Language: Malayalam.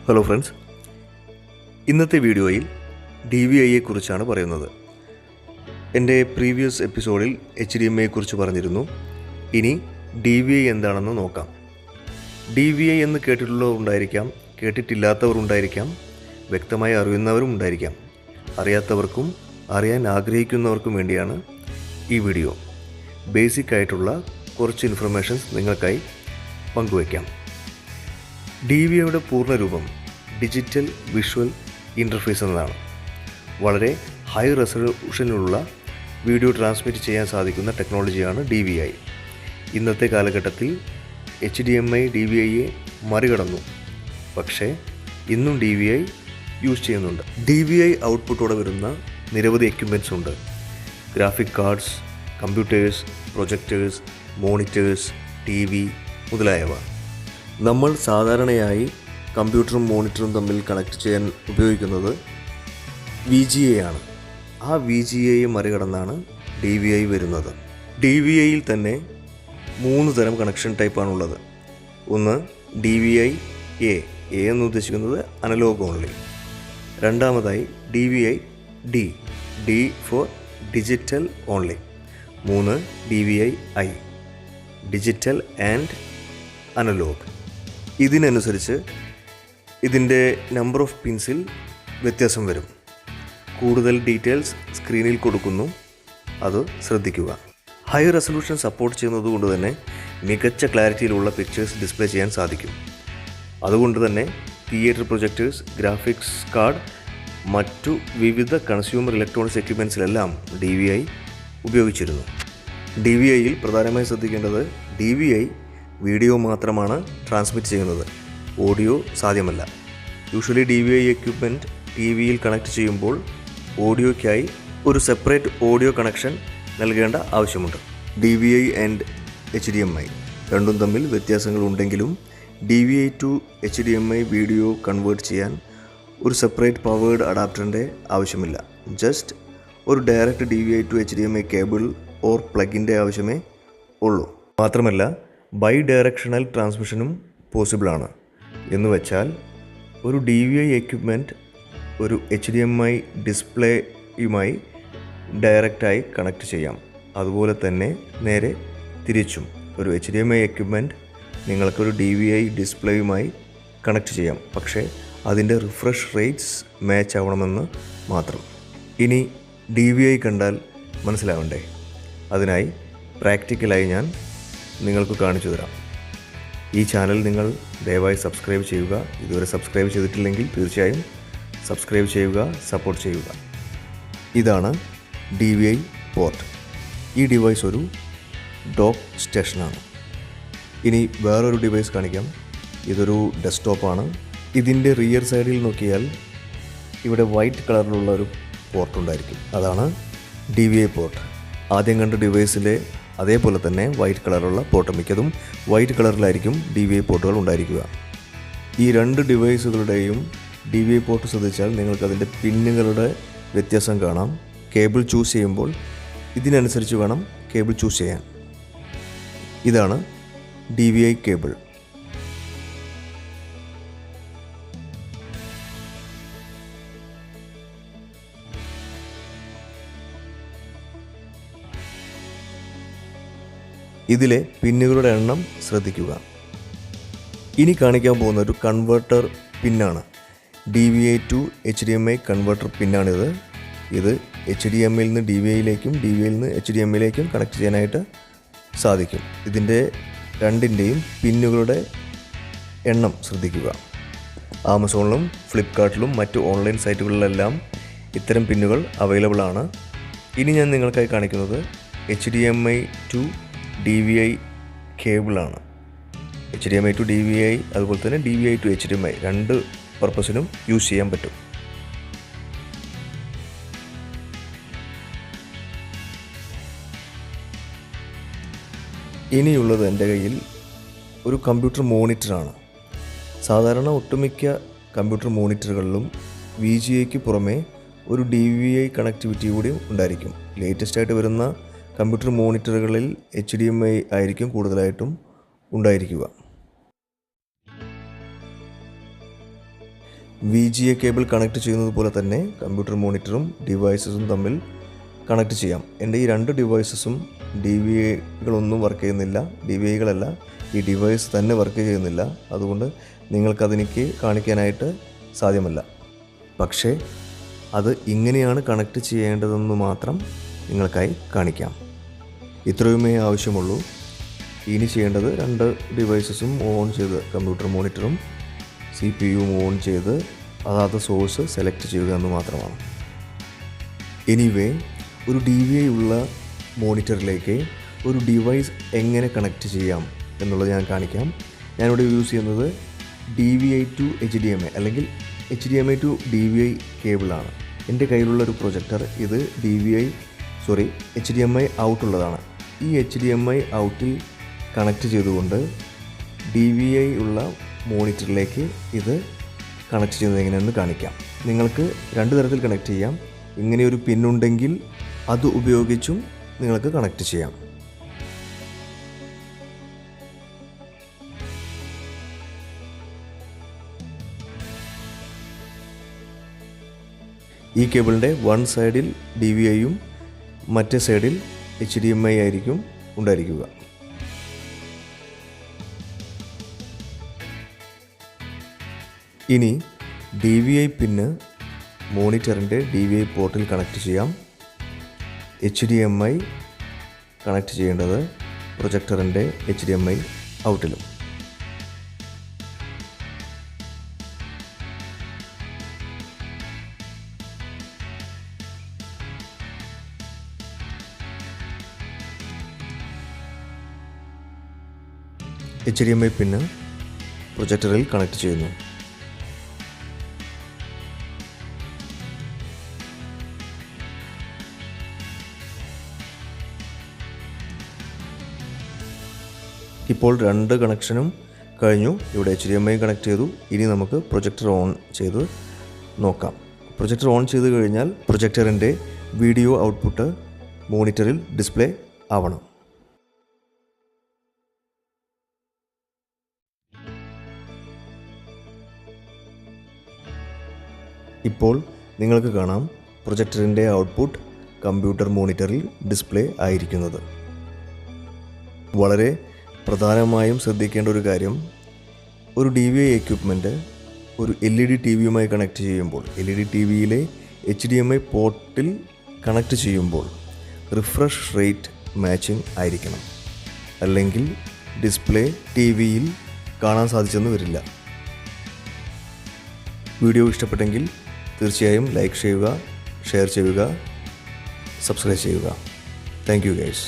ഹലോ ഫ്രണ്ട്സ്, ഇന്നത്തെ വീഡിയോയിൽ DVI കുറിച്ചാണ് പറയുന്നത്. എൻ്റെ പ്രീവിയസ് എപ്പിസോഡിൽ HDMI കുറിച്ച് പറഞ്ഞിരുന്നു. ഇനി DVI എന്താണെന്ന് നോക്കാം. DVI എന്ന് കേട്ടിട്ടുള്ളവർ ഉണ്ടായിരിക്കാം, കേട്ടിട്ടില്ലാത്തവർ ഉണ്ടായിരിക്കാം, വ്യക്തമായി അറിയുന്നവരും ഉണ്ടായിരിക്കാം. അറിയാത്തവർക്കും അറിയാൻ ആഗ്രഹിക്കുന്നവർക്കും വേണ്ടിയാണ് ഈ വീഡിയോ. ബേസിക് ആയിട്ടുള്ള കുറച്ച് ഇൻഫർമേഷൻസ് നിങ്ങൾക്കായി പങ്കുവയ്ക്കാം. DVIയുടെ പൂർണ്ണരൂപം ഡിജിറ്റൽ വിഷ്വൽ ഇൻ്റർഫേസ് എന്നതാണ്. വളരെ ഹൈ റെസൊല്യൂഷനിലുള്ള വീഡിയോ ട്രാൻസ്മിറ്റ് ചെയ്യാൻ സാധിക്കുന്ന ടെക്നോളജിയാണ് DVI. ഇന്നത്തെ കാലഘട്ടത്തിൽ HDMI DVIയെ മറികടന്നു. പക്ഷേ ഇന്നും DVI യൂസ് ചെയ്യുന്നുണ്ട്. DVI ഔട്ട്പുട്ടോടെ വരുന്ന നിരവധി എക്യുപ്മെൻറ്റ്സ് ഉണ്ട്. Graphic cards, computers, projectors, monitors, TV മുതലായവ. നമ്മൾ സാധാരണയായി കമ്പ്യൂട്ടറും മോണിറ്ററും തമ്മിൽ കണക്ട് ചെയ്യാൻ ഉപയോഗിക്കുന്നത് VGA ആണ്. ആ VGAയെ മറികടന്നാണ് DVI വരുന്നത്. DVIയിൽ തന്നെ 3 തരം കണക്ഷൻ ടൈപ്പാണുള്ളത്. ഒന്ന് DVI A എന്ന് ഉദ്ദേശിക്കുന്നത് അനലോഗ് ഓൺലി. രണ്ടാമതായി DVI D for digital only. 3 DVI I digital and analogue. ഇതിനനുസരിച്ച് ഇതിൻ്റെ നമ്പർ ഓഫ് പിൻസിൽ വ്യത്യാസം വരും. കൂടുതൽ ഡീറ്റെയിൽസ് സ്ക്രീനിൽ കൊടുക്കുന്നു, അത് ശ്രദ്ധിക്കുക. ഹൈ റെസൊല്യൂഷൻ സപ്പോർട്ട് ചെയ്യുന്നതുകൊണ്ട് തന്നെ മികച്ച ക്ലാരിറ്റിയിലുള്ള പിക്ചേഴ്സ് ഡിസ്പ്ലേ ചെയ്യാൻ സാധിക്കും. അതുകൊണ്ട് തന്നെ തിയേറ്റർ പ്രൊജക്ടേഴ്സ്, ഗ്രാഫിക്സ് കാർഡ്, മറ്റു വിവിധ കൺസ്യൂമർ ഇലക്ട്രോണിക്സ് എക്യുപ്മെൻറ്റ്സിലെല്ലാം DVI ഉപയോഗിച്ചിരുന്നു. DVIയിൽ പ്രധാനമായും ശ്രദ്ധിക്കേണ്ടത് DVI വീഡിയോ മാത്രമാണ് ട്രാൻസ്മിറ്റ് ചെയ്യുന്നത്, ഓഡിയോ സാധ്യമല്ല. യൂഷ്വലി DVI എക്യുപ്മെൻറ്റ് TVയിൽ കണക്ട് ചെയ്യുമ്പോൾ ഓഡിയോയ്ക്കായി ഒരു സെപ്പറേറ്റ് ഓഡിയോ കണക്ഷൻ നൽകേണ്ട ആവശ്യമുണ്ട്. DVI ആൻഡ് HDMI രണ്ടും തമ്മിൽ വ്യത്യാസങ്ങളുണ്ടെങ്കിലും DVI to HDMI video convert ചെയ്യാൻ ഒരു സെപ്പറേറ്റ് പവേർഡ് അഡാപ്റ്ററിൻ്റെ ആവശ്യമില്ല. ജസ്റ്റ് ഒരു direct DVI to HDMI cable or പ്ലഗിൻ്റെ ആവശ്യമേ ഉള്ളൂ. മാത്രമല്ല ബൈ ഡയറക്ഷണൽ ട്രാൻസ്മിഷനും പോസിബിളാണ്. എന്ന് വെച്ചാൽ ഒരു DVI എക്യുപ്മെൻറ്റ് ഒരു HDMI ഡിസ്പ്ലേയുമായി ഡയറക്റ്റായി കണക്ട് ചെയ്യാം. അതുപോലെ തന്നെ നേരെ തിരിച്ചും ഒരു HDMI എക്യുപ്മെൻറ്റ് നിങ്ങൾക്കൊരു DVI ഡിസ്പ്ലേയുമായി കണക്ട് ചെയ്യാം. പക്ഷേ അതിൻ്റെ റിഫ്രഷ് റേറ്റ്സ് മാച്ച് ആവണമെന്ന് മാത്രം. ഇനി DVI കണ്ടാൽ മനസ്സിലാവണ്ടേ? അതിനായി പ്രാക്ടിക്കലായി ഞാൻ നിങ്ങൾക്ക് കാണിച്ചു തരാം. ഈ ചാനൽ നിങ്ങൾ ദയവായി സബ്സ്ക്രൈബ് ചെയ്യുക. ഇതുവരെ സബ്സ്ക്രൈബ് ചെയ്തിട്ടില്ലെങ്കിൽ തീർച്ചയായും സബ്സ്ക്രൈബ് ചെയ്യുക, സപ്പോർട്ട് ചെയ്യുക. ഇതാണ് DVI പോർട്ട്. ഈ ഡിവൈസ് ഒരു ഡോക്ക് സ്റ്റേഷനാണ്. ഇനി വേറൊരു ഡിവൈസ് കാണിക്കാം. ഇതൊരു ഡെസ്ക്ടോപ്പാണ്. ഇതിൻ്റെ റിയർ സൈഡിൽ നോക്കിയാൽ ഇവിടെ വൈറ്റ് കളറിലുള്ള ഒരു പോർട്ട് ഉണ്ടായിരിക്കും. അതാണ് DVI പോർട്ട്. ആദ്യം കണ്ട ഡിവൈസിലെ അതേപോലെ തന്നെ വൈറ്റ് കളറുള്ള പോർട്ട്, മിക്കതും വൈറ്റ് കളറിലായിരിക്കും DVI പോർട്ടുകൾ ഉണ്ടായിരിക്കുക. ഈ രണ്ട് ഡിവൈസുകളുടെയും DVI പോർട്ട് ശ്രദ്ധിച്ചാൽ നിങ്ങൾക്കതിൻ്റെ പിന്നുകളുടെ വ്യത്യാസം കാണാം. കേബിൾ ചൂസ് ചെയ്യുമ്പോൾ ഇതിനനുസരിച്ച് വേണം കേബിൾ ചൂസ് ചെയ്യാൻ. ഇതാണ് DVI കേബിൾ. ഇതിലെ പിന്നുകളുടെ എണ്ണം ശ്രദ്ധിക്കുക. ഇനി കാണിക്കാൻ പോകുന്ന ഒരു കൺവേർട്ടർ പിന്നാണ്. DVI ടു HDMI കൺവേർട്ടർ പിന്നാണിത്. ഇത് HDMIയിൽ നിന്ന് DVIയിലേക്കും DVIയിൽ നിന്ന് HDMIയിലേക്കും കണക്ട് ചെയ്യാനായിട്ട് സാധിക്കും. ഇതിൻ്റെ രണ്ടിൻ്റെയും പിന്നുകളുടെ എണ്ണം ശ്രദ്ധിക്കുക. ആമസോണിലും ഫ്ലിപ്കാർട്ടിലും മറ്റു ഓൺലൈൻ സൈറ്റുകളിലെല്ലാം ഇത്തരം പിന്നുകൾ അവൈലബിൾ ആണ്. ഇനി ഞാൻ നിങ്ങൾക്കായി കാണിക്കുന്നത് HDMI ടു DVI കേബിളാണ്. HDMI ടു DVI അതുപോലെ തന്നെ DVI ടു HDMI രണ്ട് പർപ്പസിനും യൂസ് ചെയ്യാൻ പറ്റും. ഇനിയുള്ളത് എൻ്റെ കയ്യിൽ ഒരു കമ്പ്യൂട്ടർ മോണിറ്ററാണ്. സാധാരണ ഒട്ടുമിക്ക കമ്പ്യൂട്ടർ മോണിറ്ററുകളിലും VGAയ്ക്ക് പുറമെ ഒരു DVI കണക്ടിവിറ്റി കൂടി ഉണ്ടായിരിക്കും. ലേറ്റസ്റ്റായിട്ട് വരുന്ന കമ്പ്യൂട്ടർ മോണിറ്ററുകളിൽ HDMI ആയിരിക്കും കൂടുതലായിട്ടും ഉണ്ടായിരിക്കുക. VGA കേബിൾ കണക്ട് ചെയ്യുന്നത് പോലെ തന്നെ കമ്പ്യൂട്ടർ മോണിറ്ററും ഡിവൈസസും തമ്മിൽ കണക്ട് ചെയ്യാം. എൻ്റെ ഈ 2 ഡിവൈസസും DVIകളൊന്നും വർക്ക് ചെയ്യുന്നില്ല. DVIകളല്ല, ഈ ഡിവൈസ് തന്നെ വർക്ക് ചെയ്യുന്നില്ല. അതുകൊണ്ട് നിങ്ങൾക്കതെനിക്ക് കാണിക്കാനായിട്ട് സാധ്യമല്ല. പക്ഷേ അത് ഇങ്ങനെയാണ് കണക്ട് ചെയ്യേണ്ടതെന്ന് മാത്രം നിങ്ങൾക്കായി കാണിക്കാം. ഇത്രയുമേ ആവശ്യമുള്ളൂ. ഇനി ചെയ്യേണ്ടത് 2 ഡിവൈസസും ഓൺ ചെയ്ത് കമ്പ്യൂട്ടർ മോണിറ്ററും CPU ഓൺ ചെയ്ത് അതാത് സോഴ്സ് സെലക്ട് ചെയ്യുക എന്ന് മാത്രമാണ്. എനിവേ, ഒരു DVI ഉള്ള മോണിറ്ററിലേക്ക് ഒരു ഡിവൈസ് എങ്ങനെ കണക്ട് ചെയ്യാം എന്നുള്ളത് ഞാൻ കാണിക്കാം. ഞാനിവിടെ യൂസ് ചെയ്യുന്നത് DVI to HDMI അല്ലെങ്കിൽ HDMI to DVI കേബിളാണ്. എൻ്റെ കയ്യിലുള്ളൊരു പ്രൊജക്ടർ ഇത് HDMI ഔട്ടുള്ളതാണ്. ഈ HDMI ഔട്ടിൽ കണക്ട് ചെയ്തുകൊണ്ട് DVI ഉള്ള മോണിറ്ററിലേക്ക് ഇത് കണക്ട് ചെയ്യുന്നത് എങ്ങനെയെന്ന് കാണിക്കാം. നിങ്ങൾക്ക് 2 തരത്തിൽ കണക്ട് ചെയ്യാം. ഇങ്ങനെയൊരു പിന്നുണ്ടെങ്കിൽ അത് ഉപയോഗിച്ചും നിങ്ങൾക്ക് കണക്ട് ചെയ്യാം. ഈ കേബിളിൻ്റെ വൺ സൈഡിൽ DVIയും മറ്റേ സൈഡിൽ HDMI ആയിരിക്കും ഉണ്ടായിരിക്കുക. ഇനി DVI പിന്ന് മോണിറ്ററിൻ്റെ DVI പോർട്ടിൽ കണക്ട് ചെയ്യാം. HDMI കണക്ട് ചെയ്യേണ്ടത് പ്രൊജക്ടറിൻ്റെ HDMI ഔട്ടിലും. HDMI പിന്ന് പ്രൊജക്ടറിൽ കണക്ട് ചെയ്യുന്നു. ഇപ്പോൾ 2 കണക്ഷനും കഴിഞ്ഞു. ഇവിടെ HDMI കണക്ട് ചെയ്തു. ഇനി നമുക്ക് പ്രൊജക്ടർ ഓൺ ചെയ്ത് നോക്കാം. പ്രൊജക്ടർ ഓൺ ചെയ്ത് കഴിഞ്ഞാൽ പ്രൊജക്ടറിൻ്റെ വീഡിയോ ഔട്ട്പുട്ട് മോണിറ്ററിൽ ഡിസ്പ്ലേ ആവണം. ഇപ്പോൾ നിങ്ങൾക്ക് കാണാം പ്രൊജക്ടറിൻ്റെ ഔട്ട്പുട്ട് കമ്പ്യൂട്ടർ മോണിറ്ററിൽ ഡിസ്പ്ലേ ആയിരിക്കുന്നത്. വളരെ പ്രധാനമായും ശ്രദ്ധിക്കേണ്ട ഒരു കാര്യം, ഒരു DVI എക്യുപ്മെൻറ്റ് ഒരു LED TVയുമായി കണക്ട് ചെയ്യുമ്പോൾ LED TVയിലെ HDMI പോർട്ടിൽ കണക്ട് ചെയ്യുമ്പോൾ റിഫ്രഷ് റേറ്റ് മാച്ചിങ് ആയിരിക്കണം. അല്ലെങ്കിൽ ഡിസ്പ്ലേ TVയിൽ കാണാൻ സാധിച്ചെന്ന് വരില്ല. വീഡിയോ ഇഷ്ടപ്പെട്ടെങ്കിൽ തീർച്ചയായും ലൈക്ക് ചെയ്യുക, ഷെയർ ചെയ്യുക, സബ്സ്ക്രൈബ് ചെയ്യുക. Thank you guys.